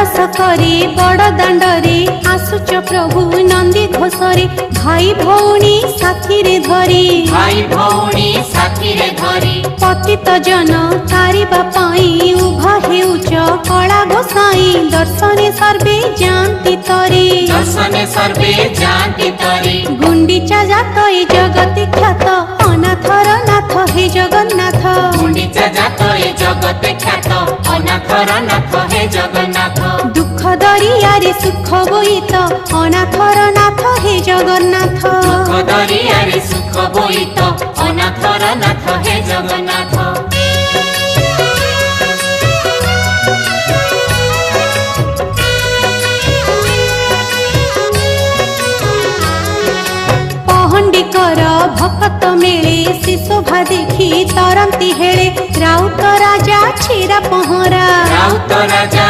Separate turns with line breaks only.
बास करे बड़ दाण्डरे आसुच प्रभु नंदी घोषरे भाई भौणी साथी रे धरी
भाई भौणी साथी रे धरी
पतित जन तारिबा पाई उभा हेउच कला गोसाई दर्शने सर्वे जानती तरी
दर्शने सर्वे जानती तरी
गुंडीचा जात ए जगति ख्यात अनाथर नाथ हे जगन्नाथ
गुंडीचा जात ए जगत ख्यात अनाथर नाथ हे जगन्नाथ
दुख दरियारे सुख बोईत अनाथर नाथ हे जगन्नाथ
दुख दरियारे सुख बोईत अनाथर नाथ हे जगन्नाथ
पहंडिकर भक्त मेले से शोभा देखी तरंती हेले राउत राजा छेरा पहरा
राउत राजा